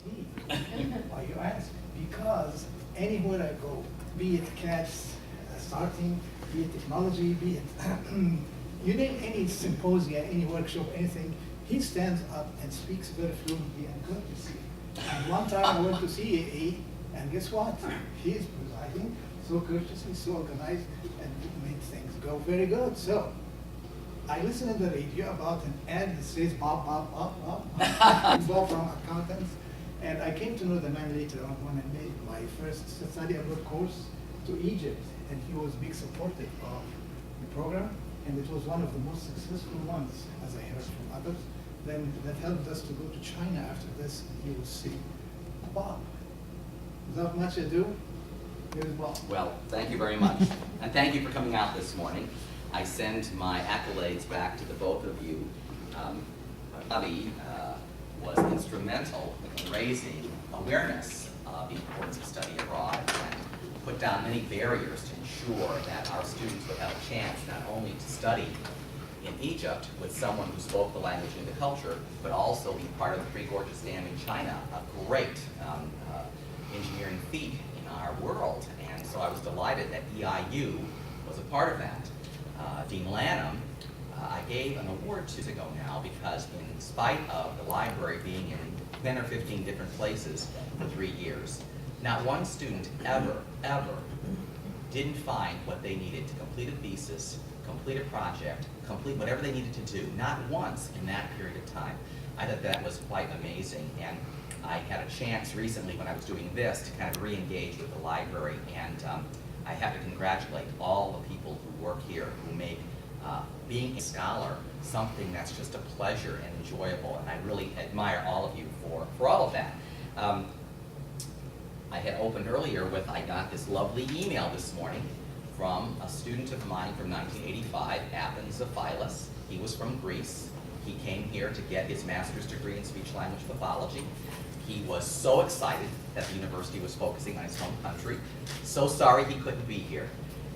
who's he? Why you ask? Because anywhere I go, be it cats starting, be it technology, be it you name any symposium, any workshop, anything, he stands up and speaks very fluently and courteously. And one time I went to CAA, and guess what? He is presiding so courteously, so organized, and made things go very good. So I listened in the radio about an ad that says Bob, Bob, Bob, Bob, Bob from accountants. And I came to know the man later on when I made my first study abroad course to Egypt. And he was big supporter of the program. And it was one of the most successful ones, as I heard from others. Then that helped us to go to China after this. And he will see Bob. Without much ado, here's Bob. Well, thank you very much. And thank you for coming out this morning. I send my accolades back to the both of you. Bobby was instrumental in raising awareness of the importance of study abroad and put down many barriers to ensure that our students would have a chance not only to study in Egypt with someone who spoke the language and the culture, but also be part of the Three Gorges Dam in China, a great engineering feat in our world. And so I was delighted that EIU was a part of that. Dean Lanham, I gave an award 2 years ago now because in spite of the library being in 10 or 15 different places for 3 years, not one student ever didn't find what they needed to complete a thesis, complete a project, complete whatever they needed to do, not once in that period of time. I thought that was quite amazing, and I had a chance recently when I was doing this to kind of re-engage with the library, and I have to congratulate all the people who work here who make being a scholar something that's just a pleasure and enjoyable, and I really admire all of you for all of that. I had opened earlier with, I got this lovely email this morning from a student of mine from 1985, Athens Aphilas. He was from Greece. He came here to get his master's degree in speech-language pathology. He was so excited that the university was focusing on his home country. So sorry he couldn't be here.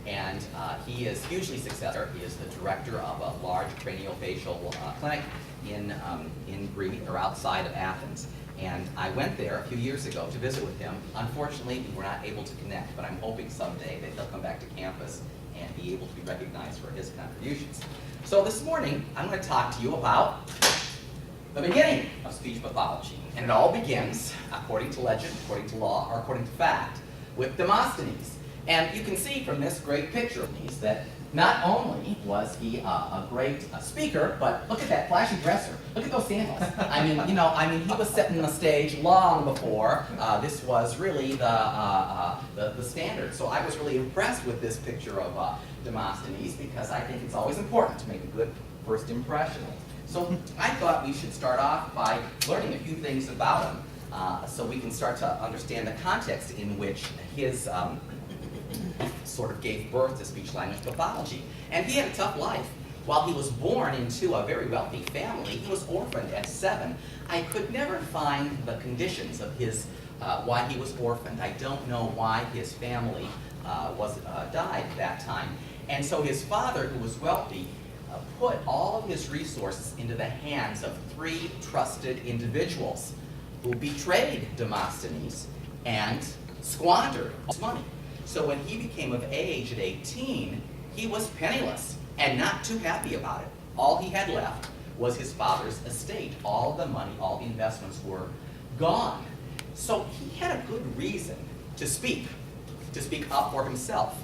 And he is hugely successful. He is the director of a large craniofacial clinic in Greece, or outside of Athens. And I went there a few years ago to visit with him. Unfortunately, we were not able to connect, but I'm hoping someday that he'll come back to campus and be able to be recognized for his contributions. So this morning, I'm going to talk to you about the beginning of speech pathology. And it all begins, according to legend, according to law, or according to fact, with Demosthenes. And you can see from this great picture of Demosthenes that not only was he a great speaker, but look at that flashy dresser. Look at those sandals. He was setting the stage long before this was really the standard. So I was really impressed with this picture of Demosthenes because I think it's always important to make a good first impression. So I thought we should start off by learning a few things about him so we can start to understand the context in which his sort of gave birth to speech-language pathology. And he had a tough life. While he was born into a very wealthy family, he was orphaned at 7. I could never find the conditions of his, why he was orphaned. I don't know why his family died at that time. And so his father, who was wealthy, put all of his resources into the hands of 3 trusted individuals who betrayed Demosthenes and squandered his money. So when he became of age at 18, he was penniless and not too happy about it. All he had left was his father's estate. All the money, all the investments were gone. So he had a good reason to speak up for himself.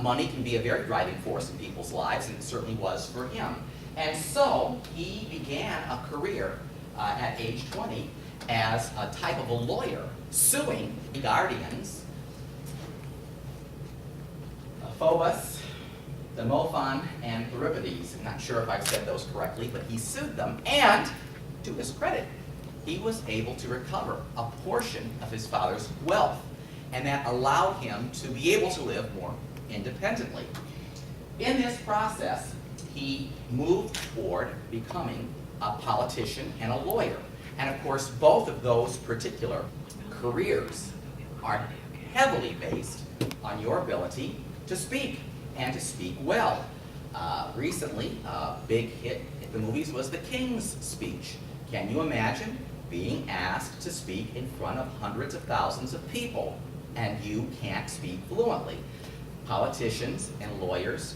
Money can be a very driving force in people's lives, and it certainly was for him. And so he began a career at age 20 as a type of a lawyer, suing the guardians, Phobos, Demophon, and Euripides. I'm not sure if I've said those correctly, but he sued them, and to his credit, he was able to recover a portion of his father's wealth, and that allowed him to be able to live more independently. In this process, he moved toward becoming a politician and a lawyer. And of course, both of those particular careers are heavily based on your ability to speak, and to speak well. Recently, a big hit at the movies was The King's Speech. Can you imagine being asked to speak in front of hundreds of thousands of people, and you can't speak fluently. Politicians and lawyers,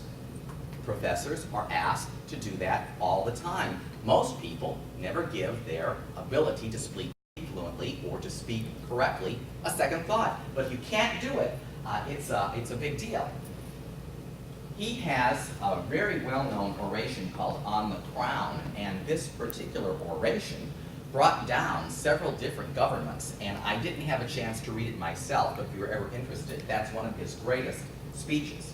professors are asked to do that all the time. Most people never give their ability to speak fluently or to speak correctly a second thought. But if you can't do it, it's a big deal. He has a very well-known oration called On the Crown, and this particular oration brought down several different governments, and I didn't have a chance to read it myself, but if you were ever interested, that's one of his greatest speeches.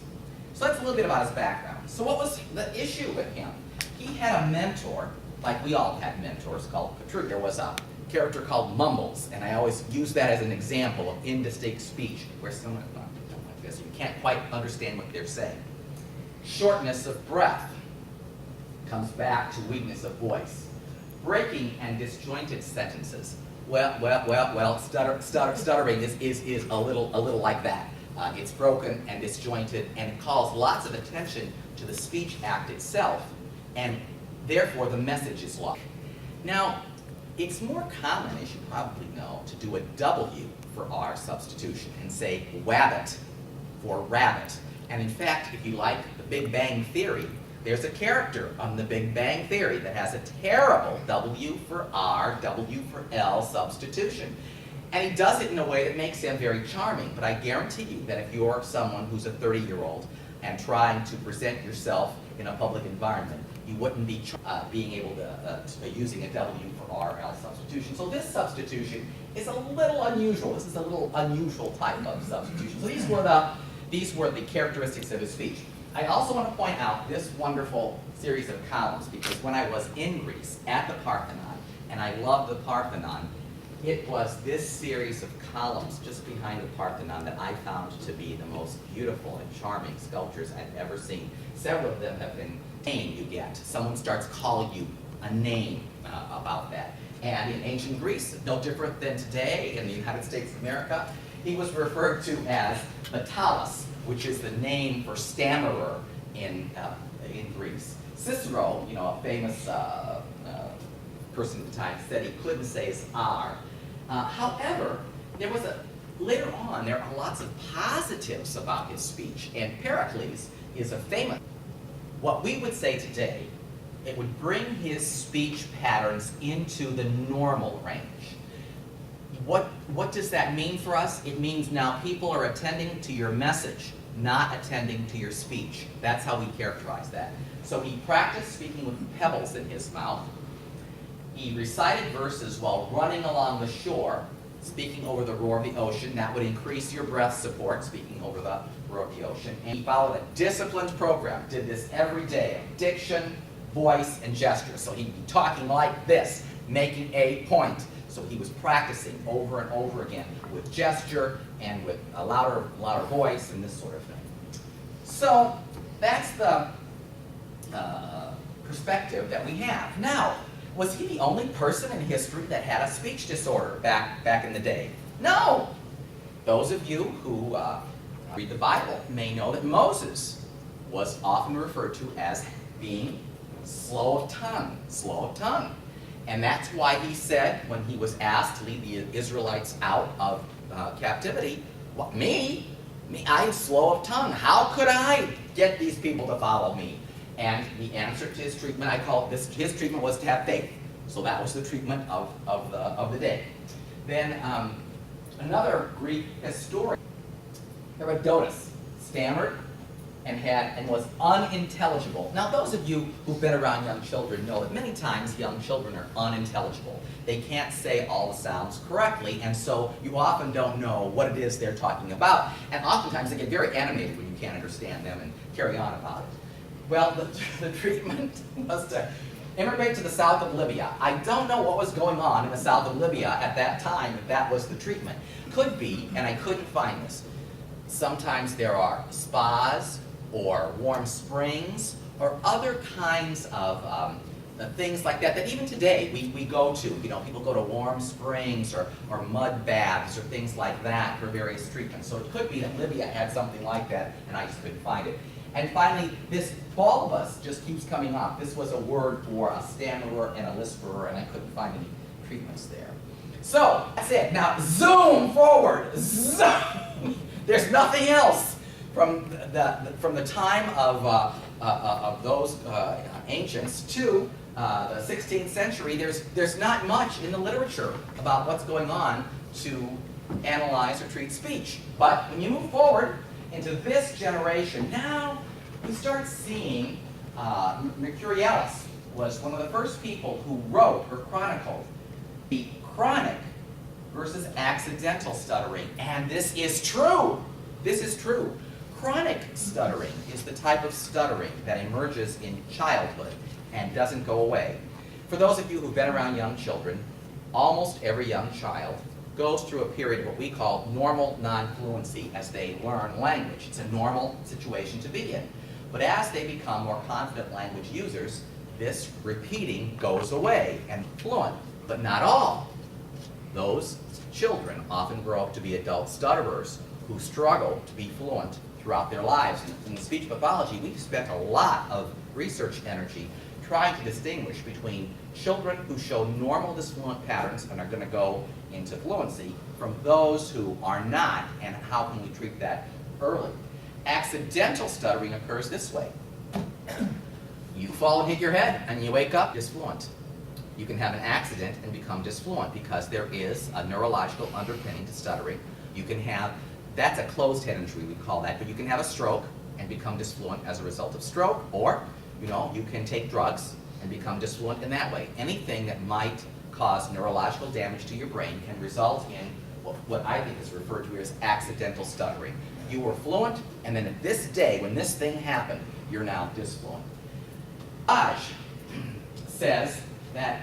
So that's a little bit about his background. So what was the issue with him? He had a mentor, like we all had mentors, called Pathology. There was a character called Mumbles, and I always use that as an example of indistinct speech, where someone, like this, you can't quite understand what they're saying. Shortness of breath comes back to weakness of voice. Breaking and disjointed sentences. Stuttering is a little like that. It's broken and disjointed, and it calls lots of attention to the speech act itself, and therefore the message is lost. Now, it's more common, as you probably know, to do a W for R substitution and say wabbit for rabbit. And in fact, if you like the Big Bang Theory, there's a character on the Big Bang Theory that has a terrible W for R, W for L substitution. And he does it in a way that makes him very charming, but I guarantee you that if you're someone who's a 30-year-old and trying to present yourself in a public environment, you wouldn't be being able to using a W for R, L substitution. So this substitution is a little unusual. This is a little unusual type of substitution. So these were the characteristics of his speech. I also want to point out this wonderful series of columns, because when I was in Greece at the Parthenon, and I loved the Parthenon, it was this series of columns just behind the Parthenon that I found to be the most beautiful and charming sculptures I've ever seen. Several of them have been name you get. Someone starts calling you a name about that. And in ancient Greece, no different than today in the United States of America, he was referred to as Pathology, which is the name for stammerer in Greece. Cicero, a famous person at the time, said he couldn't say his R. However, later on, there are lots of positives about his speech, and Pericles is a famous. What we would say today, it would bring his speech patterns into the normal range. What does that mean for us? It means now people are attending to your message, not attending to your speech. That's how we characterize that. So he practiced speaking with pebbles in his mouth. He recited verses while running along the shore, speaking over the roar of the ocean. That would increase your breath support, speaking over the roar of the ocean. And he followed a disciplined program, did this every day, of diction, voice, and gesture. So he'd be talking like this, making a point. So he was practicing over and over again with gesture and with a louder voice and this sort of thing. So that's the perspective that we have. Now, was he the only person in history that had a speech disorder back in the day? No! Those of you who read the Bible may know that Moses was often referred to as being slow of tongue. And that's why he said, when he was asked to lead the Israelites out of captivity, what, me, I'm slow of tongue. How could I get these people to follow me? And the answer to his treatment, I call this, his treatment was to have faith. So that was the treatment of the day. Then another Greek historian, Herodotus, stammered and was unintelligible. Now those of you who've been around young children know that many times young children are unintelligible. They can't say all the sounds correctly, and so you often don't know what it is they're talking about. And oftentimes they get very animated when you can't understand them and carry on about it. Well, the treatment was to immigrate to the south of Libya. I don't know what was going on in the south of Libya at that time, if that was the treatment. Could be, and I couldn't find this. Sometimes there are spas or warm springs or other kinds of things like that even today we go to. People go to warm springs or mud baths or things like that for various treatments. So it could be that Libya had something like that, and I just couldn't find it. And finally, this bulbous just keeps coming up. This was a word for a stammerer and a lisperer, and I couldn't find any treatments there. So, that's it. Now, zoom forward. Zoom. There's nothing else from the time of those ancients to the 16th century. There's not much in the literature about what's going on to analyze or treat speech. But when you move forward into this generation, now we start seeing Mercurialis was one of the first people who wrote or chronicled the chronic versus accidental stuttering. And this is true. This is true. Chronic stuttering is the type of stuttering that emerges in childhood and doesn't go away. For those of you who've been around young children, almost every young child goes through a period of what we call normal non-fluency as they learn language. It's a normal situation to be in. But as they become more confident language users, this repeating goes away and fluent, but not all. Those children often grow up to be adult stutterers who struggle to be fluent throughout their lives. In the speech pathology, we've spent a lot of research energy trying to distinguish between children who show normal disfluent patterns and are going to go into fluency from those who are not, and how can we treat that early. Accidental stuttering occurs this way. You fall and hit your head and you wake up disfluent. You can have an accident and become disfluent because there is a neurological underpinning to stuttering. You can have, that's a closed head injury we call that, but you can have a stroke and become disfluent as a result of stroke, or you can take drugs and become disfluent in that way. Anything that might cause neurological damage to your brain can result in what I think is referred to here as accidental stuttering. You were fluent, and then at this day, when this thing happened, you're now disfluent. Aj says that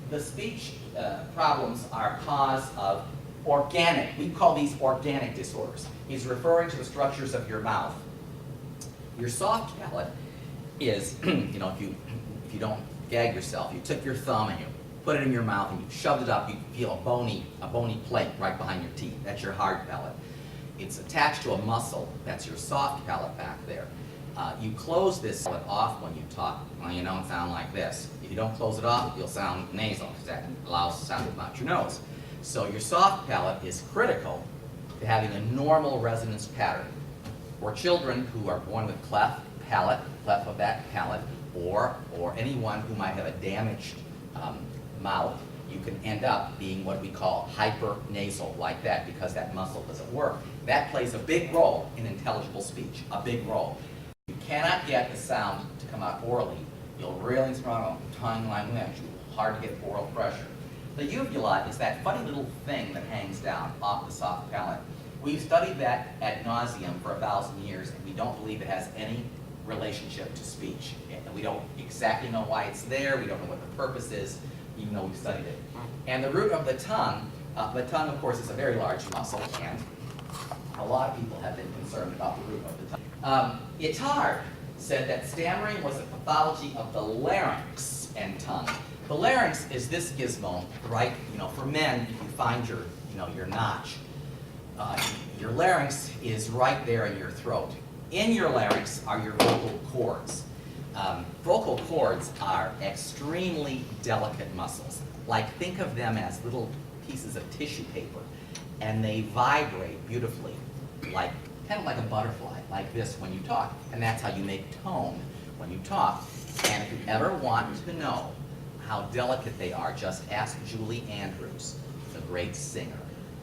the speech problems are cause of organic, we call these organic disorders. He's referring to the structures of your mouth. Your soft palate is, if you don't gag yourself, you took your thumb and you put it in your mouth and you shoved it up, you feel a bony plate right behind your teeth. That's your hard palate. It's attached to a muscle. That's your soft palate back there. You close this palate off when you talk. Well, you don't sound like this. If you don't close it off, you'll sound nasal, because that allows the sound to come out your nose. So your soft palate is critical to having a normal resonance pattern. For children who are born with cleft of that palate, or anyone who might have a damaged mouth, you can end up being what we call hypernasal, like that, because that muscle doesn't work. That plays a big role in intelligible speech, a big role. You cannot get the sound to come out orally. You'll really struggle tongue like that. It's hard to get oral pressure. The uvula is that funny little thing that hangs down off the soft palate. We've studied that ad nauseum for 1,000 years, and we don't believe it has any relationship to speech. And we don't exactly know why it's there. We don't know what the purpose is, even though we've studied it. And the root of the tongue, of course, is a very large muscle, and a lot of people have been concerned about the root of the tongue. Itard said that stammering was a pathology of the larynx and tongue. The larynx is this gizmo, right? For men, if you find your notch, your larynx is right there in your throat. In your larynx are your vocal cords. Vocal cords are extremely delicate muscles. Think of them as little pieces of tissue paper, and they vibrate beautifully, kind of like a butterfly, like this when you talk. And that's how you make tone when you talk. And if you ever want to know how delicate they are, just ask Julie Andrews, the great singer.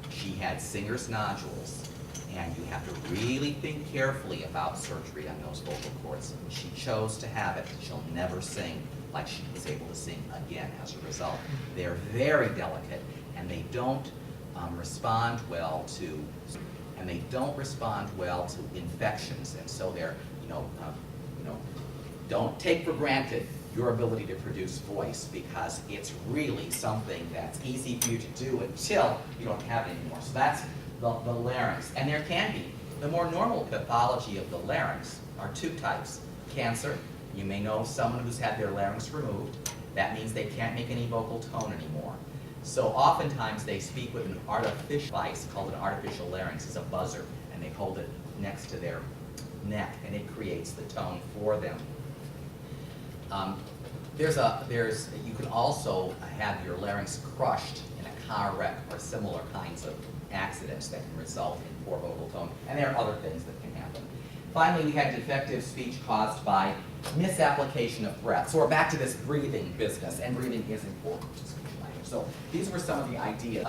She had singer's nodules, and you have to really think carefully about surgery on those vocal cords. She chose to have it. She'll never sing like she was able to sing again as a result. They're very delicate, and they don't respond well to infections, and so they're don't take for granted your ability to produce voice, because it's really something that's easy for you to do until you don't have it anymore. So that's the larynx. And there can be, the more normal pathology of the larynx are two types. Cancer, you may know someone who's had their larynx removed. That means they can't make any vocal tone anymore. So oftentimes they speak with an artificial device called an artificial larynx. It's a buzzer, and they hold it next to their neck, and it creates the tone for them. you can also have your larynx crushed in a car wreck or similar kinds of accidents that can result in poor vocal tone, and there are other things that can happen. Finally, we had defective speech caused by misapplication of breath. So we're back to this breathing business, and breathing is important to speech and language. So these were some of the ideas.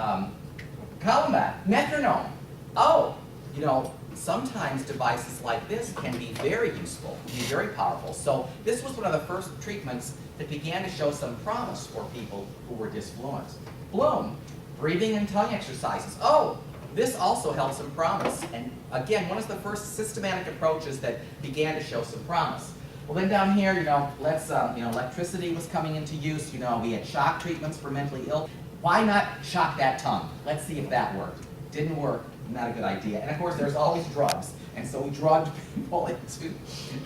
Kalimba, metronome. Oh, you know, sometimes devices like this can be very useful, can be very powerful. So this was one of the first treatments that began to show some promise for people who were disfluent. Bloom, breathing and tongue exercises. Oh, this also held some promise. And again, one of the first systematic approaches that began to show some promise. Well, then down here, you know, electricity was coming into use. You know, we had shock treatments for mentally ill. Why not shock that tongue? Let's see if that worked. Didn't work, not a good idea. And of course, there's always drugs. And so we drugged people into,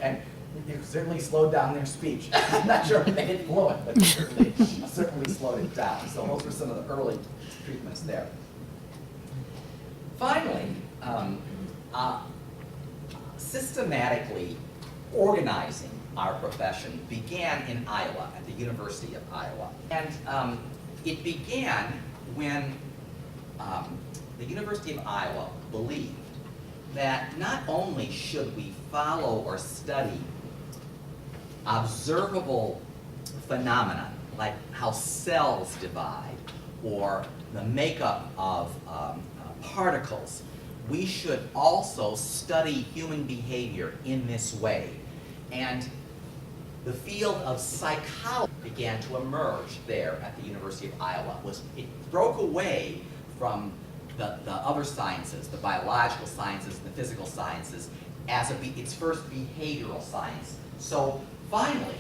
and it certainly slowed down their speech. I'm not sure if they didn't blow it, but certainly slowed it down. So those were some of the early treatments there. Finally, systematically organizing our profession began in Iowa, at the University of Iowa. And it began when the University of Iowa believed that not only should we follow or study observable phenomena, like how cells divide or the makeup of particles, we should also study human behavior in this way. And the field of psychology began to emerge there at the University of Iowa. It broke away from the other sciences, the biological sciences and the physical sciences, as its first behavioral science. So finally,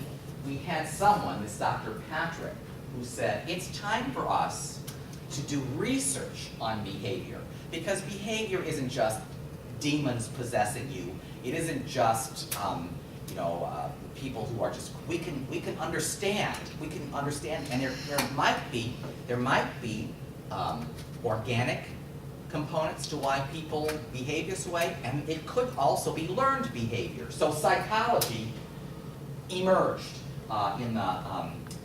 we had someone, this Dr. Patrick, who said, it's time for us to do research on behavior. Because behavior isn't just demons possessing you. It isn't just people who are just, we can understand, and there might be organic components to why people behave this way, and it could also be learned behavior. So psychology emerged in the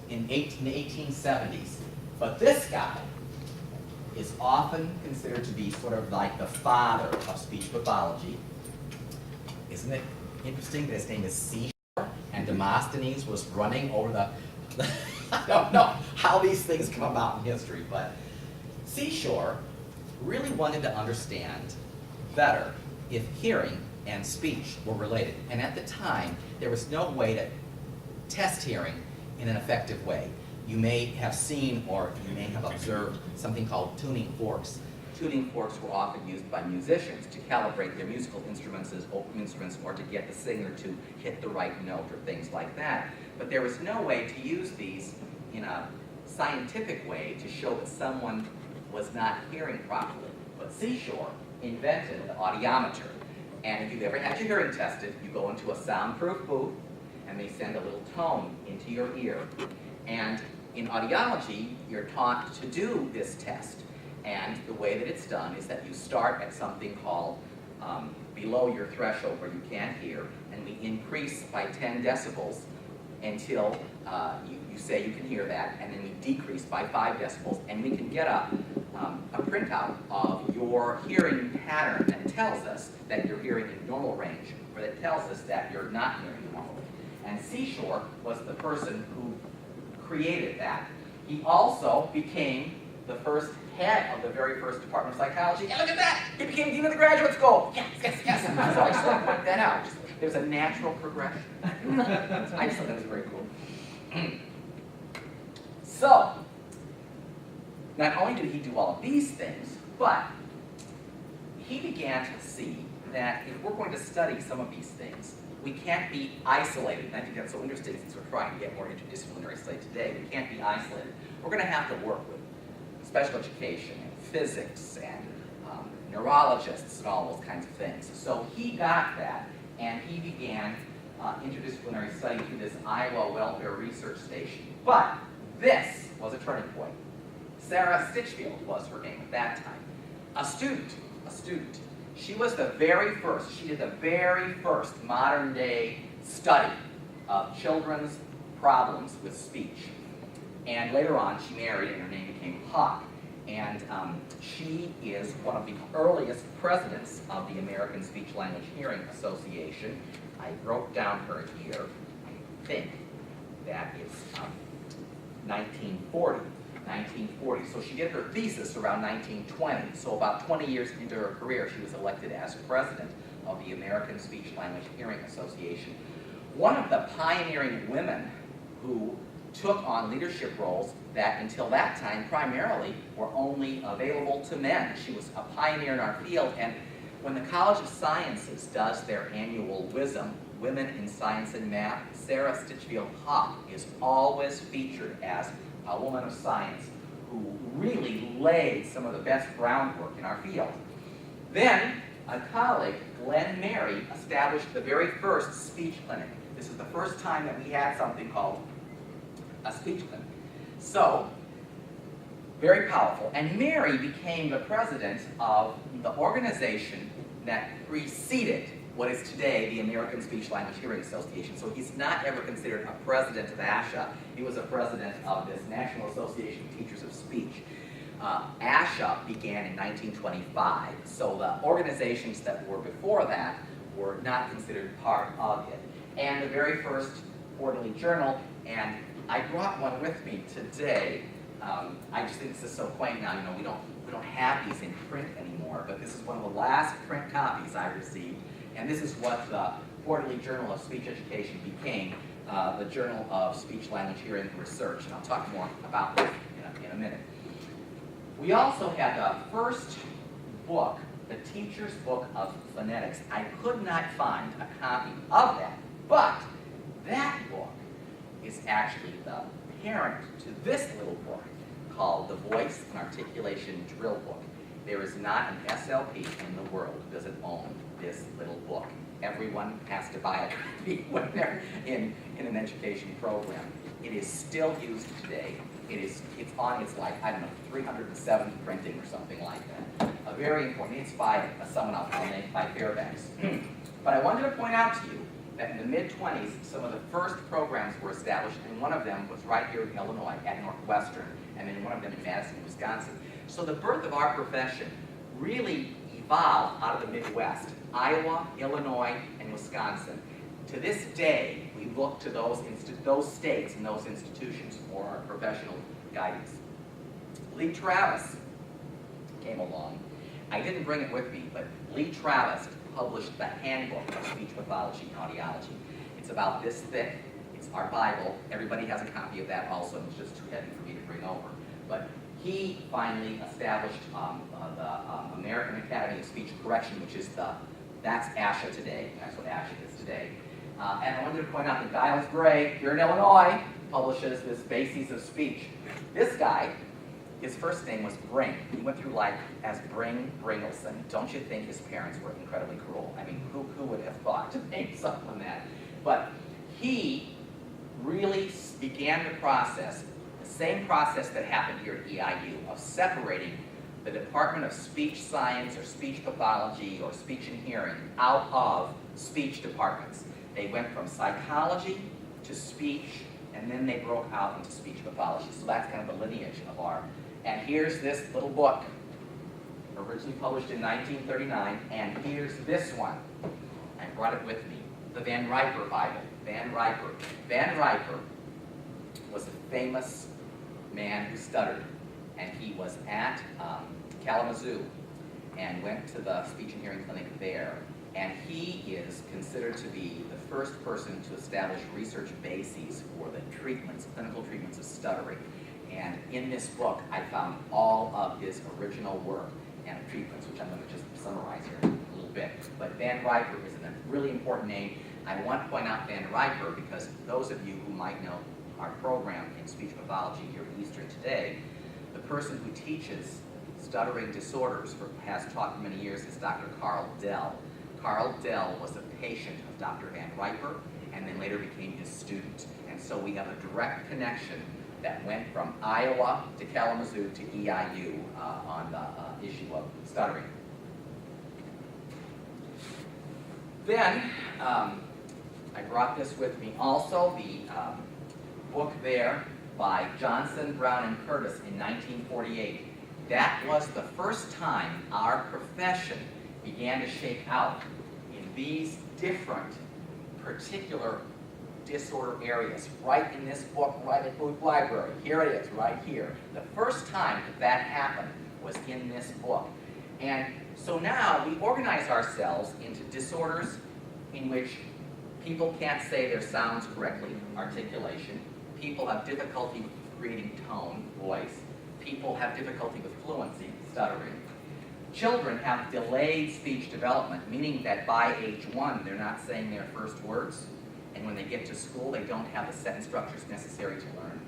1870s, but this guy is often considered to be sort of like the father of speech pathology. Isn't it interesting that his name is Seashore, and Demosthenes was running over the I don't know how these things come about in history, but Seashore really wanted to understand better if hearing and speech were related. And at the time, there was no way to test hearing in an effective way. You may have seen or you may have observed something called tuning forks. Tuning forks were often used by musicians to calibrate their musical instruments or to get the singer to hit the right note or things like that. But there was no way to use these in a scientific way to show that someone was not hearing properly. But Seashore invented the audiometry. And if you've ever had your hearing tested, you go into a soundproof booth and they send a little tone into your ear. And in audiology, you're taught to do this test. And the way that it's done is that you start at something called below your threshold where you can't hear, and we increase by 10 decibels until you say you can hear that, and then we decrease by 5 decibels, and we can get a printout of your hearing pattern that tells us that you're hearing in normal range, or that tells us that you're not hearing normally. And Seashore was the person who created that. He also became the first head of the very first department of psychology. And look at that! He became dean of the graduate school! Yes, yes, yes! So I just want to point that out. There's a natural progression. I just thought that was very cool. So, not only did he do all of these things, but he began to see that if we're going to study some of these things, we can't be isolated. And I think that's so interesting since we're trying to get more interdisciplinary study today. We can't be isolated. We're going to have to work with special education and physics and neurologists and all those kinds of things. So he got that, and he began interdisciplinary study through this Iowa Welfare Research Station. But this was a turning point. Sarah Stitchfield was her name at that time. A student. She was the very first, she did the very first modern day study of children's problems with speech. And later on, she married, and her name became Hawk. And she is one of the earliest presidents of the American Speech Language Hearing Association. I wrote down her year. I think that is 1940. 1940. So she did her thesis around 1920. So about 20 years into her career, she was elected as president of the American Speech Language Hearing Association. One of the pioneering women who took on leadership roles that until that time primarily were only available to men. She was a pioneer in our field, and when the College of Sciences does their annual WISM, Women in Science and Math, Sarah Stitchfield Hawk is always featured as a woman of science who really laid some of the best groundwork in our field. Then, a colleague, Glenn Mary, established the very first speech clinic. This is the first time that we had something called a speech clinic. So, very powerful. And Mary became the president of the organization that preceded what is today the American Speech Language Hearing Association. So he's not ever considered a president of ASHA. He was a president of this National Association of Teachers of Speech. ASHA began in 1925. So the organizations that were before that were not considered part of it. And the very first quarterly journal, and I brought one with me today. I just think this is so quaint now. You know, we don't have these in print anymore, but this is one of the last print copies I received, and this is what the Quarterly Journal of Speech Education became, the Journal of Speech Language Hearing Research, and I'll talk more about this in a minute. We also had the first book, the Teacher's Book of Phonetics. I could not find a copy of that, but that book is actually the parent to this little book called the Voice and Articulation Drill Book. There is not an SLP in the world that doesn't own this little book. Everyone has to buy it when they're in an education program. It is still used today. It's on its, like, I don't know, 307th printing or something like that. Very important. It's by someone else, by Fairbanks. But I wanted to point out to you that in the mid-20s, some of the first programs were established, and one of them was right here in Illinois at Northwestern, and then one of them in Madison, Wisconsin. So the birth of our profession really evolved out of the Midwest, Iowa, Illinois, and Wisconsin. To this day, we look to those states and those institutions for our professional guidance. Lee Travis came along. I didn't bring it with me, but Lee Travis published the Handbook of Speech Pathology and Audiology. It's about this thick. It's our Bible. Everybody has a copy of that also, and it's just too heavy for me to bring over. But he finally established the American Academy of Speech Correction, which is that's ASHA today. That's what ASHA is today. And I wanted to point out that Giles Gray, here in Illinois, publishes this Bases of Speech. This guy, his first name was Bring. He went through life as Bringleson. Don't you think his parents were incredibly cruel? I mean, who would have thought to name someone that? But he really began the process, the same process that happened here at EIU, of separating the Department of Speech Science or Speech Pathology or Speech and Hearing out of speech departments. They went from psychology to speech, and then they broke out into speech pathology. So that's kind of the lineage of our. And here's this little book, originally published in 1939, and here's this one. I brought it with me, the Van Riper Bible. Van Riper. Van Riper was a famous man who stuttered, and he was at Kalamazoo and went to the speech and hearing clinic there. And he is considered to be the first person to establish research bases for the treatments, clinical treatments of stuttering. And in this book, I found all of his original work and treatments, which I'm going to just summarize here in a little bit. But Van Riper is a really important name. I want to point out Van Riper because those of you who might know our program in speech pathology here at Eastern today, the person who teaches stuttering disorders has taught for many years is Dr. Carl Dell. Carl Dell was a patient of Dr. Van Riper and then later became his student. And so we have a direct connection that went from Iowa to Kalamazoo to EIU on the issue of stuttering. Then I brought this with me also, the book there by Johnson, Brown, and Curtis in 1948. That was the first time our profession began to shake out in these different particular disorder areas, right in this book, right at Booth Library. Here it is, right here. The first time that that happened was in this book. And so now we organize ourselves into disorders in which people can't say their sounds correctly, articulation. People have difficulty with creating tone, voice. People have difficulty with fluency, stuttering. Children have delayed speech development, meaning that by age 1, they're not saying their first words. And when they get to school, they don't have the sentence structures necessary to learn.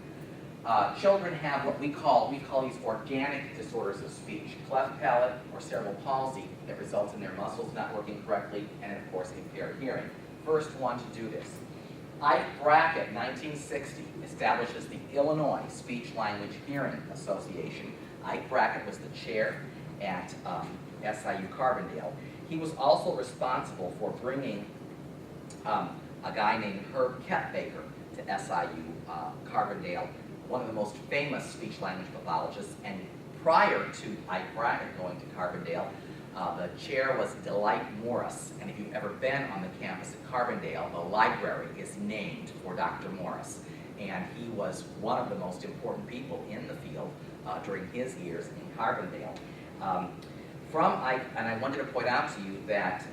Children have what we call these organic disorders of speech, cleft palate or cerebral palsy that results in their muscles not working correctly, and of course impaired hearing. First one to do this. Ike Brackett, 1960, establishes the Illinois Speech Language Hearing Association. Ike Brackett was the chair at SIU Carbondale. He was also responsible for bringing a guy named Herb Kettbaker to SIU Carbondale, one of the most famous speech-language pathologists. And prior to Ike Brackett going to Carbondale, the chair was Delight Morris. And if you've ever been on the campus at Carbondale, the library is named for Dr. Morris. And he was one of the most important people in the field during his years in Carbondale. And I wanted to point out to you that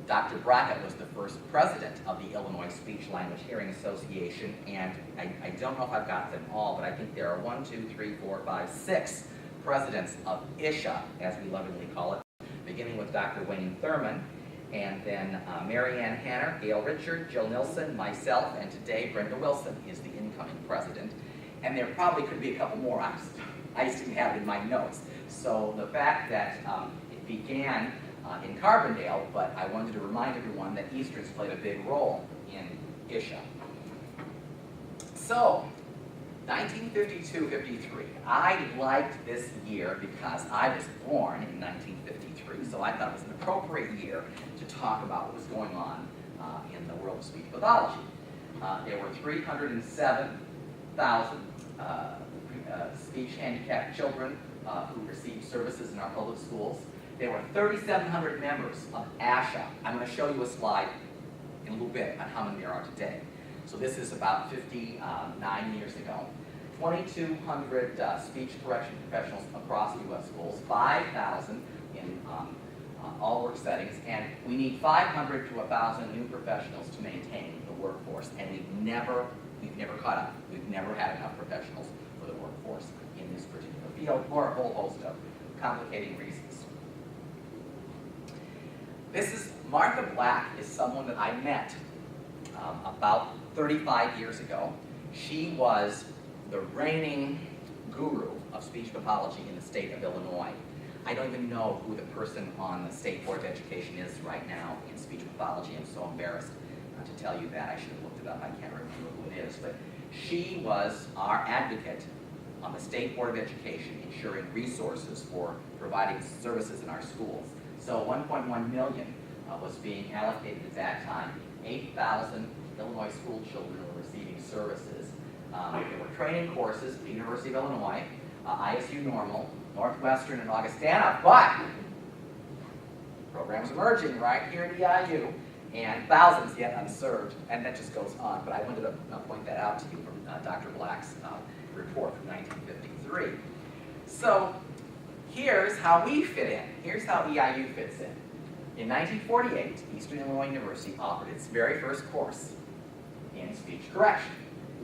Dr. Brackett was the first president of the Illinois Speech Language Hearing Association, and I don't know if I've got them all, but I think there are 1, 2, 3, 4, 5, 6 presidents of ISHA, as we lovingly call it, beginning with Dr. Wayne Thurman, and then Mary Ann Hanner, Gail Richard, Jill Nilsson, myself, and today Brenda Wilson is the incoming president. And there probably could be a couple more. I just didn't have it in my notes. So the fact that it began in Carbondale, but I wanted to remind everyone that Easterns played a big role in ISHA. So, 1952-53. I liked this year because I was born in 1953, so I thought it was an appropriate year to talk about what was going on in the world of speech pathology. There were 307,000 speech handicapped children who received services in our public schools. There were 3,700 members of ASHA. I'm going to show you a slide in a little bit on how many there are today. So this is about 59 years ago. 2,200 speech correction professionals across U.S. schools, 5,000 in all work settings, and we need 500 to 1,000 new professionals to maintain the workforce, and we've never caught up. We've never had enough professionals for the workforce in this particular field for a whole host of complicating reasons. Martha Black is someone that I met about 35 years ago. She was the reigning guru of speech pathology in the state of Illinois. I don't even know who the person on the State Board of Education is right now in speech pathology. I'm so embarrassed to tell you that. I should have looked it up. I can't remember who it is. But she was our advocate on the State Board of Education, ensuring resources for providing services in our schools. So 1.1 million was being allocated at that time. 8,000 Illinois school children were receiving services. There were training courses at the University of Illinois, ISU Normal, Northwestern, and Augustana, but programs emerging right here at EIU, and thousands yet unserved, and that just goes on. But I wanted to point that out to you from Dr. Black's report from 1953. So here's how we fit in. Here's how EIU fits in. In 1948, Eastern Illinois University offered its very first course in speech correction.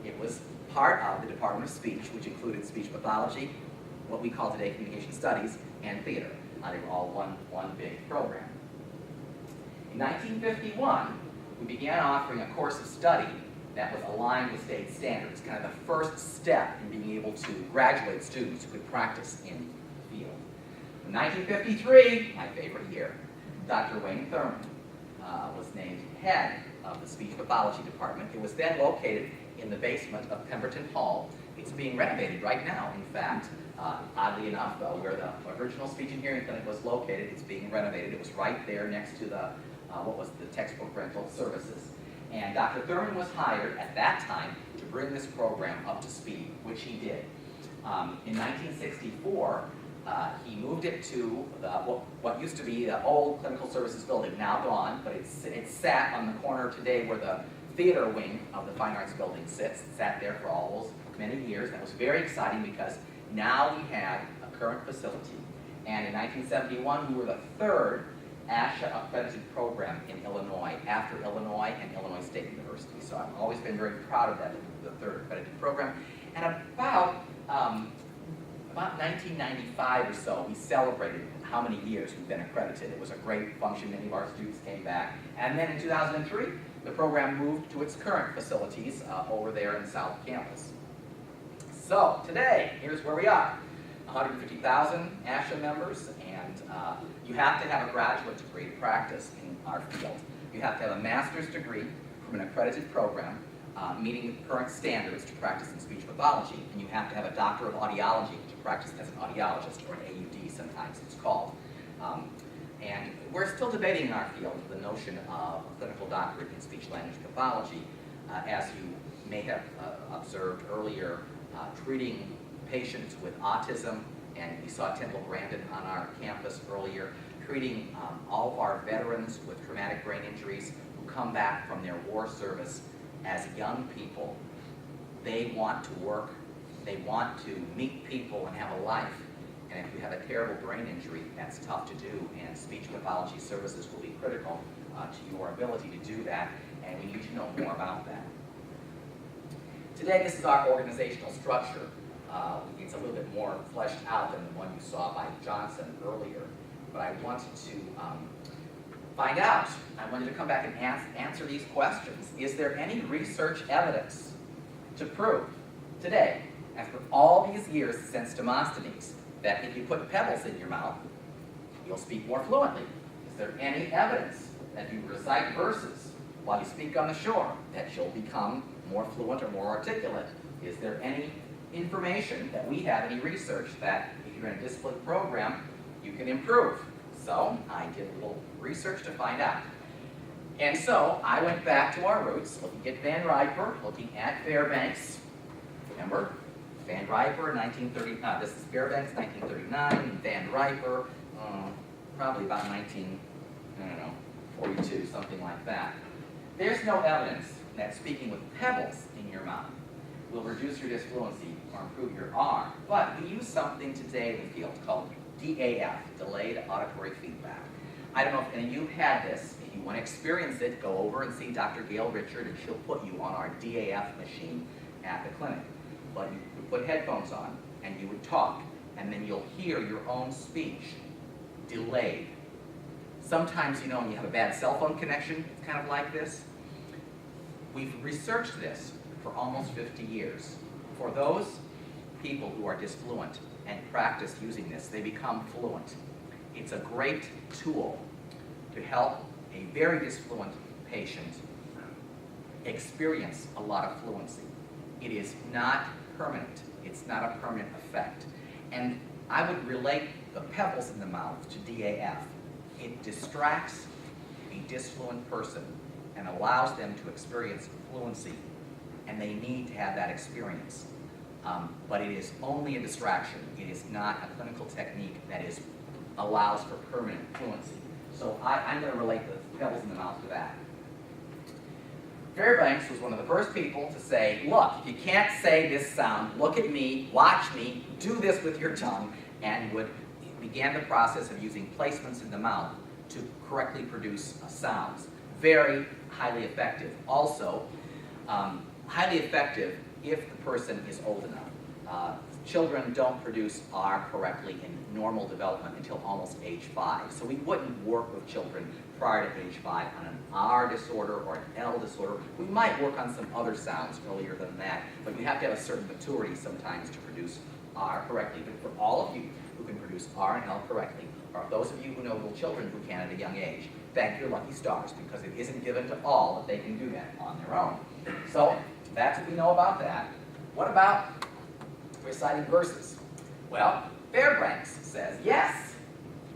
It was part of the Department of Speech, which included speech pathology, what we call today communication studies, and theater. They were all one big program. In 1951, we began offering a course of study that was aligned with state standards, kind of the first step in being able to graduate students who could practice in the field. In 1953, my favorite year, Dr. Wayne Thurman was named head of the speech pathology department. It was then located in the basement of Pemberton Hall. It's being renovated right now, in fact. Oddly enough, though, where the original speech and hearing clinic was located, it's being renovated. It was right there next to the, what was the textbook rental services. And Dr. Thurman was hired at that time to bring this program up to speed, which he did. In 1964, he moved it to what used to be the old Clinical Services building, now gone, but it's sat on the corner today where the theater wing of the Fine Arts building sits. It sat there for all those many years. That was very exciting because now we had a current facility. And in 1971, we were the third ASHA accredited program in Illinois, after Illinois and Illinois State University. So I've always been very proud of that, the third accredited program. And about 1995 or so, we celebrated how many years we've been accredited. It was a great function. Many of our students came back. And then in 2003, the program moved to its current facilities over there in South Campus. So today, here's where we are. 150,000 ASHA members, and you have to have a graduate degree to practice in our field. You have to have a master's degree from an accredited program, meeting the current standards to practice in speech pathology, and you have to have a doctor of audiology to practice as an audiologist, or an AUD sometimes it's called. And we're still debating in our field the notion of a clinical doctorate in speech-language pathology. As you may have observed earlier, treating patients with autism, and we saw Temple Grandin on our campus earlier, treating all of our veterans with traumatic brain injuries who come back from their war service as young people. They want to work, they want to meet people and have a life. And if you have a terrible brain injury, that's tough to do, and speech pathology services will be critical to your ability to do that, and we need to know more about that. Today, this is our organizational structure. It's a little bit more fleshed out than the one you saw by Johnson earlier, but I wanted to find out. I wanted to come back and answer these questions. Is there any research evidence to prove today, after all these years since Demosthenes, that if you put pebbles in your mouth, you'll speak more fluently? Is there any evidence that if you recite verses while you speak on the shore, that you'll become more fluent or more articulate? Is there any information that we have, any research, that if you're in a disciplined program, you can improve? So I did a little research to find out. And so I went back to our roots, looking at Van Riper, looking at Fairbanks. Remember, Van Riper, 1930, this is Fairbanks, 1939, Van Riper, probably about 1942, something like that. There's no evidence that speaking with pebbles in your mouth will reduce your disfluency or improve your R, but we use something today in the field called DAF, Delayed Auditory Feedback. I don't know if any of you have had this. If you want to experience it, go over and see Dr. Gail Richard, and she'll put you on our DAF machine at the clinic. But you would put headphones on, and you would talk, and then you'll hear your own speech delayed. Sometimes, you know, when you have a bad cell phone connection, it's kind of like this. We've researched this for almost 50 years. For those people who are disfluent and practice using this, they become fluent. It's a great tool to help a very disfluent patient experience a lot of fluency. It is not permanent. It's not a permanent effect. And I would relate the pebbles in the mouth to DAF. It distracts a disfluent person and allows them to experience fluency, and they need to have that experience. But it is only a distraction. It is not a clinical technique that allows for permanent fluency. So I'm going to relate the pebbles in the mouth to that. Fairbanks was one of the first people to say, look, if you can't say this sound, look at me, watch me, do this with your tongue, and began the process of using placements in the mouth to correctly produce sounds. Very highly effective. Also, highly effective if the person is old enough. Children don't produce R correctly in normal development until almost age 5. So we wouldn't work with children prior to age 5 on an R disorder or an L disorder. We might work on some other sounds earlier than that, but you have to have a certain maturity sometimes to produce R correctly. But for all of you who can produce R and L correctly, or those of you who know little children who can at a young age, thank your lucky stars, because it isn't given to all that they can do that on their own. So that's what we know about that. What about reciting verses? Well, Fairbanks says, yes,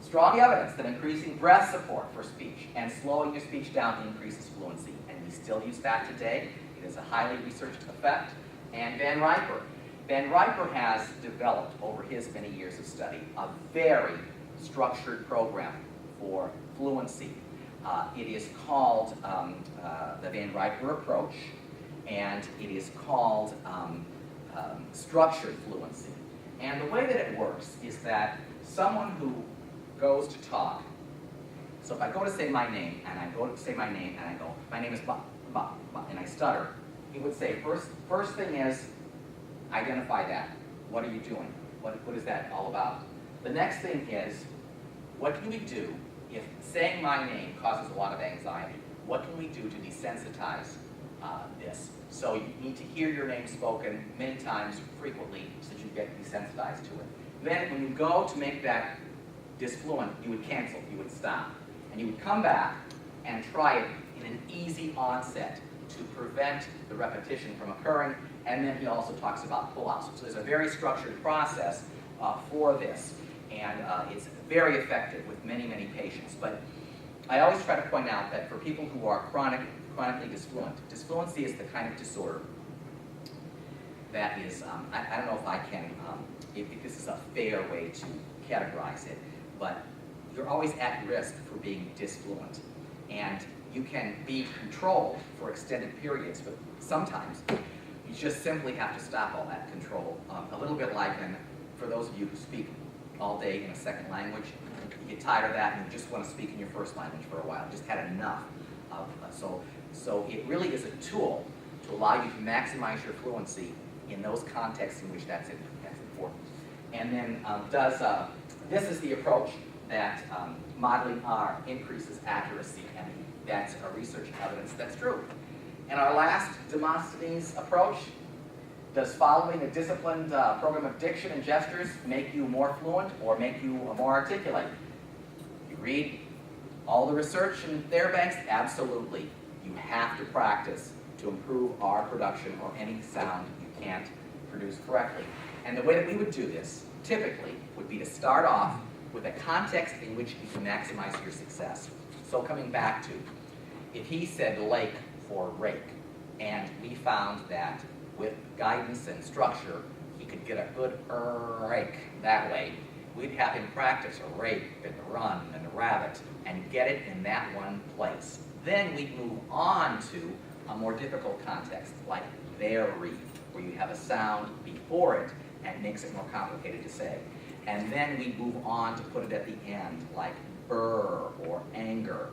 strong evidence that increasing breath support for speech and slowing your speech down increases fluency. And we still use that today. It is a highly researched effect. And Van Riper. Van Riper has developed, over his many years of study, a very structured program for fluency. It is called the Van Riper approach, and it is called structured fluency. And the way that it works is that someone who goes to talk, so if I go to say my name, and I go to say my name, and I go, my name is Ba, Ba, Ba, and I stutter, he would say, first thing is, identify that. What are you doing? What is that all about? The next thing is, what can we do if saying my name causes a lot of anxiety? What can we do to desensitize this? So you need to hear your name spoken many times, frequently, so that you get desensitized to it. Then when you go to make that disfluent, you would cancel, you would stop. And you would come back and try it in an easy onset to prevent the repetition from occurring. And then he also talks about pull-outs. So there's a very structured process for this. And it's very effective with many, many patients. But I always try to point out that for people who are chronically disfluent, disfluency is the kind of disorder that is, I don't know if I can, if this is a fair way to categorize it, but you're always at risk for being disfluent. And you can be controlled for extended periods, but sometimes you just simply have to stop all that control. A little bit like, and for those of you who speak all day in a second language, you get tired of that and you just want to speak in your first language for a while. Just had enough of so it really is a tool to allow you to maximize your fluency in those contexts in which that's important. And then this is the approach that modeling R increases accuracy, and that's a research evidence that's true. And our last Demosthenes approach, does following a disciplined program of diction and gestures make you more fluent or make you more articulate? You read all the research in their banks, absolutely. You have to practice to improve R production or any sound you can't produce correctly. And the way that we would do this, typically, would be to start off with a context in which you can maximize your success. So coming back to, if he said lake for rake, and we found that with guidance and structure, he could get a good rake that way, we'd have him practice a rake and a run and a rabbit and get it in that one place. Then we'd move on to a more difficult context, like very, where you have a sound before it and makes it more complicated to say. And then we move on to put it at the end, like burr or anger.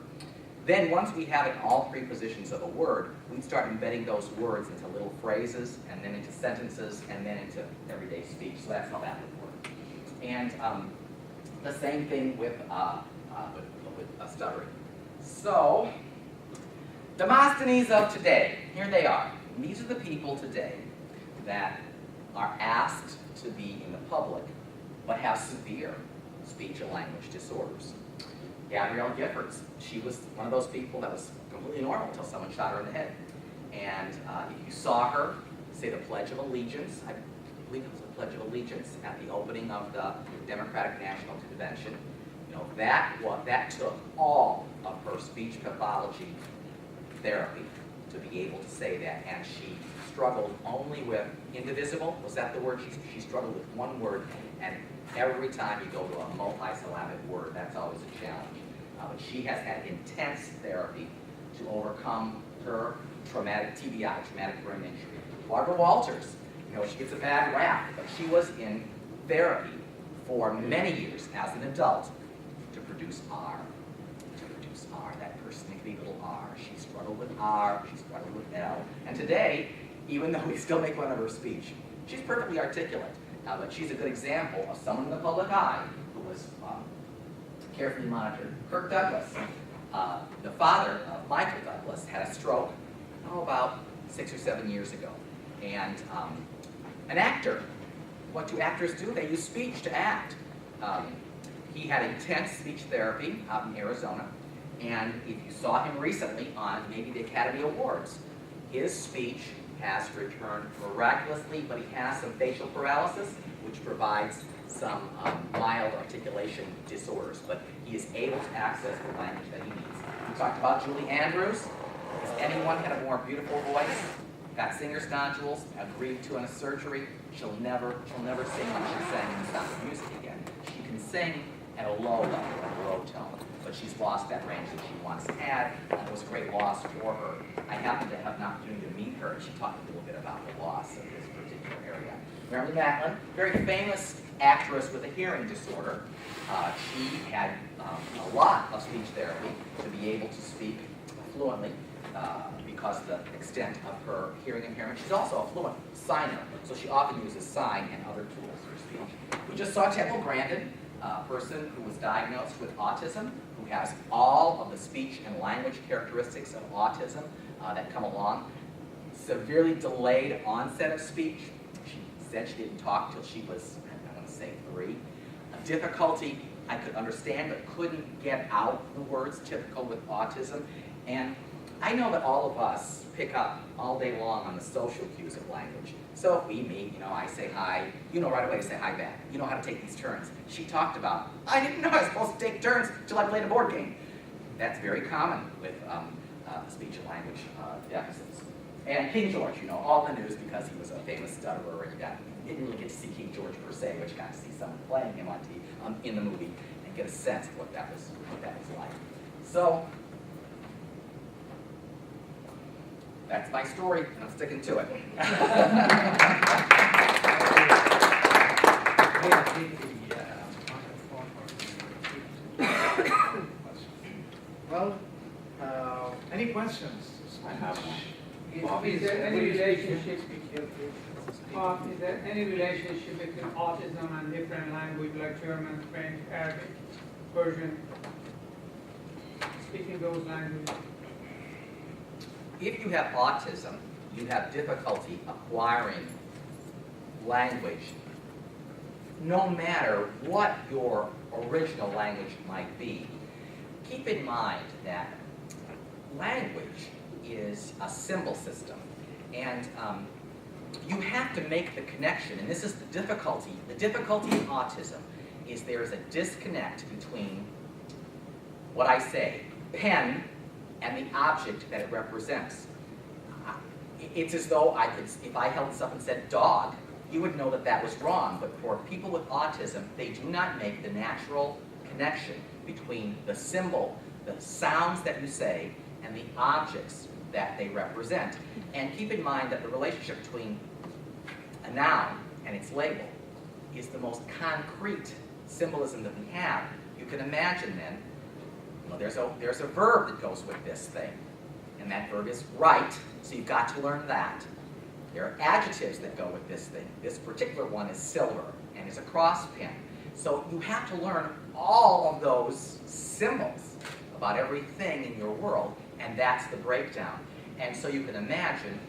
Then once we have it in all three positions of a word, we'd start embedding those words into little phrases, and then into sentences, and then into everyday speech. So that's how that would work. And the same thing with stuttering. So, Demosthenes of today, here they are. And these are the people today that are asked to be in the public, but have severe speech and language disorders. Gabrielle Giffords, she was one of those people that was completely normal until someone shot her in the head. And if you saw her say the Pledge of Allegiance, I believe it was the Pledge of Allegiance at the opening of the Democratic National Convention, you know, that took all of her speech pathology therapy to be able to say that, and she struggled only with indivisible. Was that the word? She struggled with one word, and every time you go to a multi-syllabic word, that's always a challenge. But she has had intense therapy to overcome her traumatic TBI, traumatic brain injury. Barbara Walters, you know, she gets a bad rap, but she was in therapy for many years as an adult to produce R. That persnickety little R. She struggled with R, she struggled with L. And today, even though we still make fun of her speech, she's perfectly articulate. But she's a good example of someone in the public eye who was carefully monitored. Kirk Douglas, the father of Michael Douglas, had a stroke, about 6 or 7 years ago. And an actor, what do actors do? They use speech to act. He had intense speech therapy out in Arizona. And if you saw him recently on maybe the Academy Awards, his speech has returned miraculously, but he has some facial paralysis, which provides some mild articulation disorders. But he is able to access the language that he needs. We talked about Julie Andrews. Has anyone had a more beautiful voice? Got singer's nodules, agreed to in a surgery? She'll never sing like she sang in the Sound of Music again. She can sing at a low level, at a low tone, but she's lost that range that she once had, and it was a great loss for her. I happened to have an opportunity to meet her, and she talked a little bit about the loss of this particular area. Mary Macklin, very famous actress with a hearing disorder. She had a lot of speech therapy to be able to speak fluently because of the extent of her hearing impairment. She's also a fluent signer, so she often uses sign and other tools for speech. We just saw Temple Grandin, a person who was diagnosed with autism, who has all of the speech and language characteristics of autism that come along. Severely delayed onset of speech. She said she didn't talk till she was, I want to say, 3. A difficulty I could understand but couldn't get out the words typical with autism. And I know that all of us pick up all day long on the social cues of language. So if we meet, I say hi, you know right away to say hi back. You know how to take these turns. She talked about, I didn't know I was supposed to take turns until I played a board game. That's very common with speech and language deficits. And King George, all the news because he was a famous stutterer, and you didn't really get to see King George per se, but you got to see someone playing him on TV, in the movie and get a sense of what that was like. So that's my story, and I'm sticking to it. Well, any questions? I have one. Is there any relationship between autism and different language like German, French, Arabic, Persian? Speaking those languages. If you have autism, you have difficulty acquiring language, no matter what your original language might be. Keep in mind that language is a symbol system, and you have to make the connection, and this is the difficulty. The difficulty in autism is there is a disconnect between what I say, pen, and the object that it represents. It's as though if I held this up and said dog, you would know that that was wrong, but for people with autism, they do not make the natural connection between the symbol, the sounds that you say, and the objects that they represent. And keep in mind that the relationship between a noun and its label is the most concrete symbolism that we have. You can imagine then, there's a verb that goes with this thing, and that verb is write, so you've got to learn that. There are adjectives that go with this thing. This particular one is silver, and is a cross pin. So you have to learn all of those symbols about everything in your world, and that's the breakdown. And so you can imagine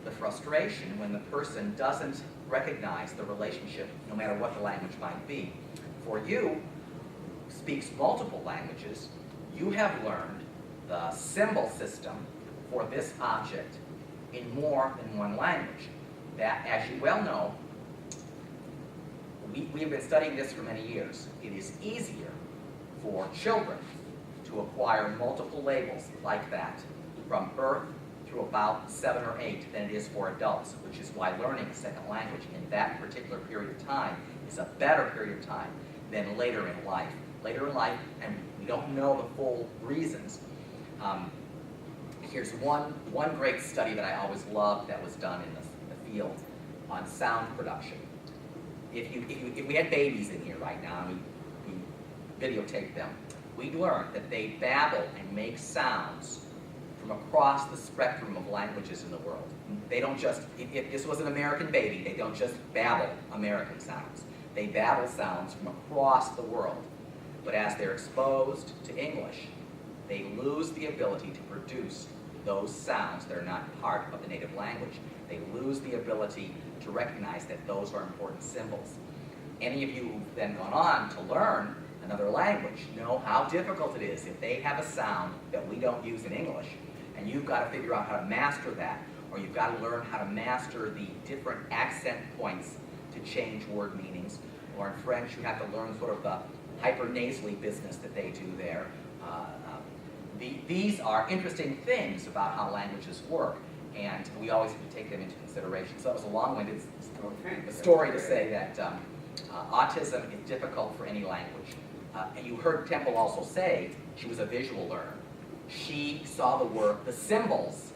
the frustration when the person doesn't recognize the relationship, no matter what the language might be. For you, who speaks multiple languages, you have learned the symbol system for this object in more than one language. That, as you well know, we have been studying this for many years. It is easier for children to acquire multiple labels like that from birth through about 7 or 8 than it is for adults, which is why learning a second language in that particular period of time is a better period of time than later in life. Later in life, and we don't know the full reasons. Here's one great study that I always loved that was done in the field on sound production. If we had babies in here right now and we videotaped them, we'd learn that they babble and make sounds from across the spectrum of languages in the world. They don't just, if this was an American baby, they don't just babble American sounds. They babble sounds from across the world. But as they're exposed to English, they lose the ability to produce those sounds that are not part of the native language. They lose the ability to recognize that those are important symbols. Any of you who've then gone on to learn another language know how difficult it is if they have a sound that we don't use in English, and you've got to figure out how to master that, or you've got to learn how to master the different accent points to change word meanings, or in French you have to learn sort of the hypernasally business that they do there. these are interesting things about how languages work, and we always have to take them into consideration. So it was a long-winded story to say that autism is difficult for any language. And you heard Temple also say she was a visual learner. She saw the symbols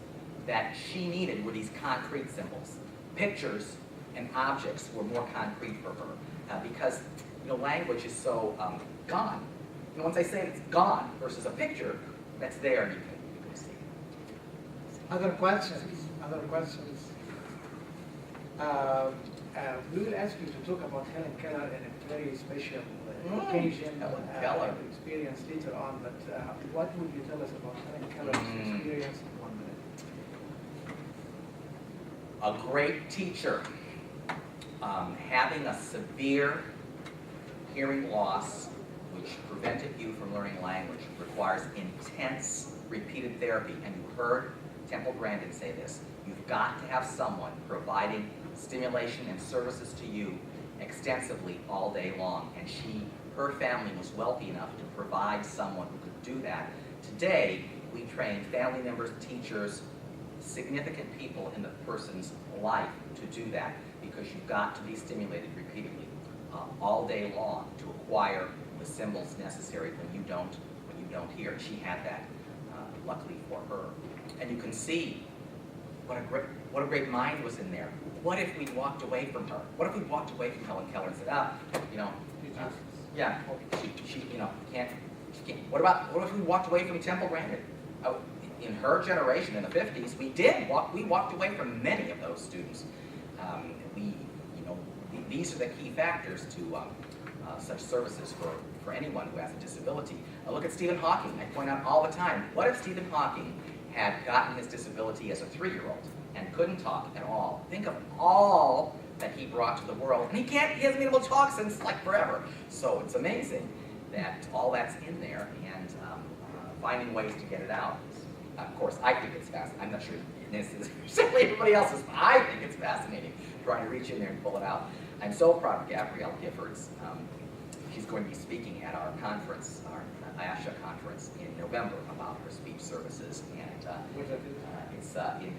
that she needed were these concrete symbols. Pictures and objects were more concrete for her because language is so gone. Once I say it's gone versus a picture, that's there and you can see. Other questions? Other questions? We will ask you to talk about Helen Keller in a very special occasion. Helen Keller. Experience later on, but what would you tell us about Helen Keller's experience in 1 minute? A great teacher. Having a severe hearing loss, which prevented you from learning language, requires intense, repeated therapy. And you heard Temple Grandin say this. You've got to have someone providing stimulation and services to you extensively all day long. And her family was wealthy enough to provide someone who could do that. Today, we train family members, teachers, significant people in the person's life to do that, because you've got to be stimulated repeatedly all day long to acquire the symbols necessary when you don't hear. She had that, luckily for her. And you can see what a great mind was in there. What if we walked away from her? What if we walked away from Helen Keller and said, yeah, she can't. What if we walked away from Temple Grandin? In her generation, in the 50s, we walked away from many of those students. These are the key factors to such services for anyone who has a disability. Look at Stephen Hawking. I point out all the time, what if Stephen Hawking had gotten his disability as a 3-year-old and couldn't talk at all? Think of all that he brought to the world, and he hasn't been able to talk since forever. So it's amazing that all that's in there, and finding ways to get it out. Of course, I think it's fascinating. I'm not sure this is simply everybody else's, but I think it's fascinating trying to reach in there and pull it out. I'm so proud of Gabrielle Giffords. She's going to be speaking at our conference, our ASHA conference in November about her speech services. And it's in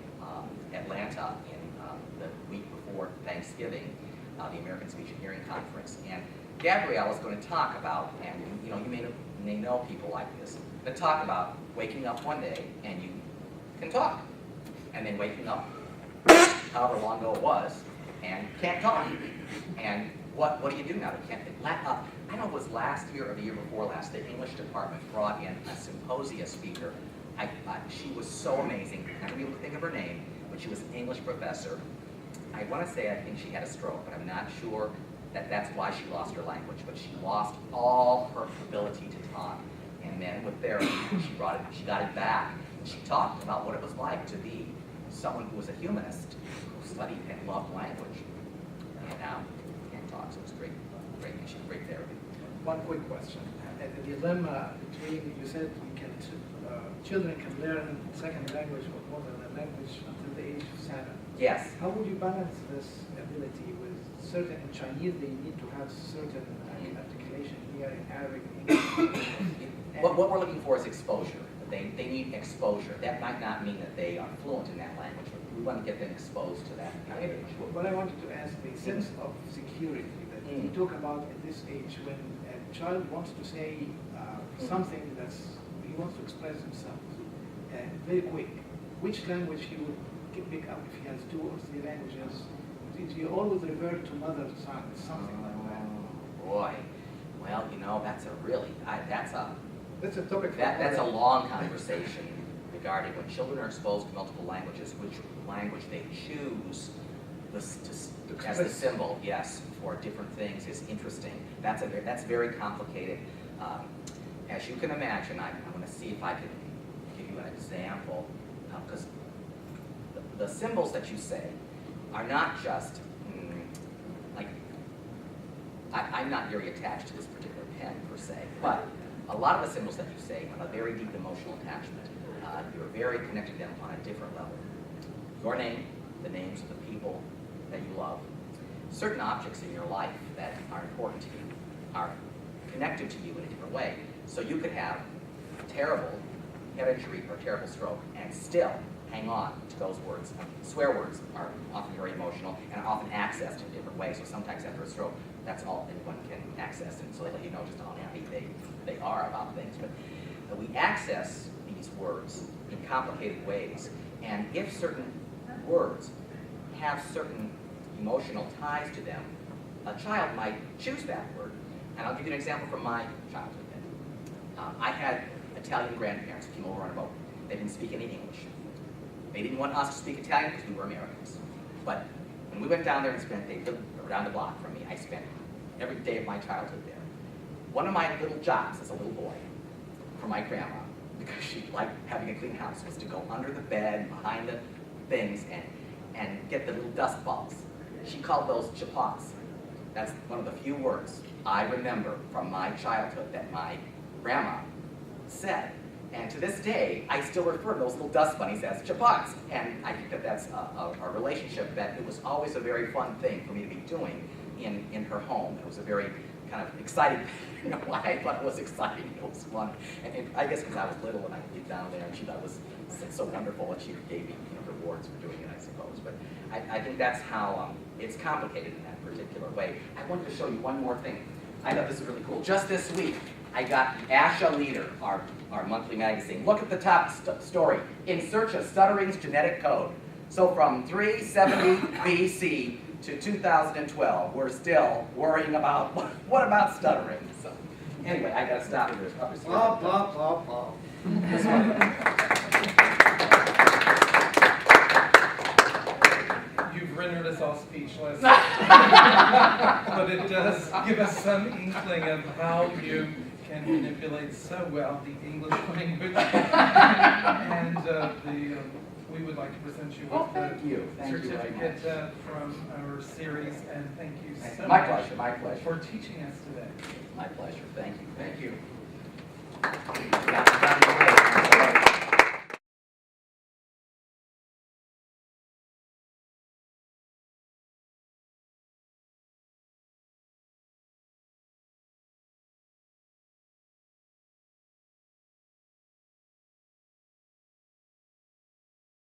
Atlanta in the week before Thanksgiving, the American Speech and Hearing Conference. And Gabrielle is going to talk about, and you may know people like this, but talk about waking up one day and you can talk, and then waking up however long ago it was and can't talk. And what do you do now? You can't. I know it was last year or the year before last, the English department brought in a symposia speaker. She was so amazing. I'm not going to be able to think of her name, but she was an English professor. I want to say I think she had a stroke, but I'm not sure that that's why she lost her language. But she lost all her ability to talk. And then with therapy, she got it back. She talked about what it was like to be someone who was a humanist, who studied and loved language. And now can't talk, so it's great. She had great therapy. One quick question. The dilemma between, you said children can learn second language or more than a language until the age of 7. Yes. How would you balance this ability with certain, in Chinese they need to have certain articulation here, in Arabic, English. What we're looking for is exposure. They need exposure. That might not mean that they are fluent in that language, but we want to get them exposed to that language. What I wanted to ask, the sense of security that you talk about at this age, when a child wants to say something he wants to express himself very quick, which language he would pick up if he has 2 or 3 languages? Did you always revert to mother tongue, something like that? Boy, well, that's That's a topic. That's a long conversation regarding when children are exposed to multiple languages, which language they choose as the symbol, yes, for different things is interesting. That's very complicated. As you can imagine, I want to see if I can give you an example, because the symbols that you say are not just I'm not very attached to this particular pen per se, but a lot of the symbols that you say have a very deep emotional attachment. You're very connected to them on a different level. Your name, the names of the people that you love, certain objects in your life that are important to you are connected to you in a different way. So you could have terrible head injury or terrible stroke and still hang on to those words. Swear words are often very emotional and are often accessed in different ways. So sometimes after a stroke, that's all anyone can access, and so they let you know just how happy they are about things. But we access these words in complicated ways, and if certain words have certain emotional ties to them, a child might choose that word. And I'll give you an example from my childhood. I had Italian grandparents who came over on a boat. They didn't speak any English. They didn't want us to speak Italian because we were Americans. But when we went down there and spent, they lived around the block from me. I spent every day of my childhood there. One of my little jobs as a little boy for my grandma, because she liked having a clean house, was to go under the bed, behind the things, and get the little dust balls. She called those chapots. That's one of the few words I remember from my childhood that my grandma said. And to this day, I still refer to those little dust bunnies as chapots. And I think that that's a relationship that it was always a very fun thing for me to be doing in her home. It was a very kind of exciting, you know, why I thought it was exciting, it was fun. And I guess because I was little and I could get down there and she thought it was so wonderful and she gave me, you know, rewards for doing it, I suppose. But I think that's how it's complicated in that particular way. I wanted to show you one more thing. I thought this was really cool. Just this week, I got ASHA Leader, our monthly magazine. Look at the top story. In search of stuttering's genetic code. So from 370 BC to 2012, we're still worrying about, what about stuttering? So anyway, I got to stop here. Blah, blah, blah, blah. This one. You've rendered us all speechless. But it does give us some inkling of how you can manipulate so well the English language. And we would like to present you with the certificate from our series, and thank you so My much pleasure. for teaching us today. My pleasure. Thank you. Thank you.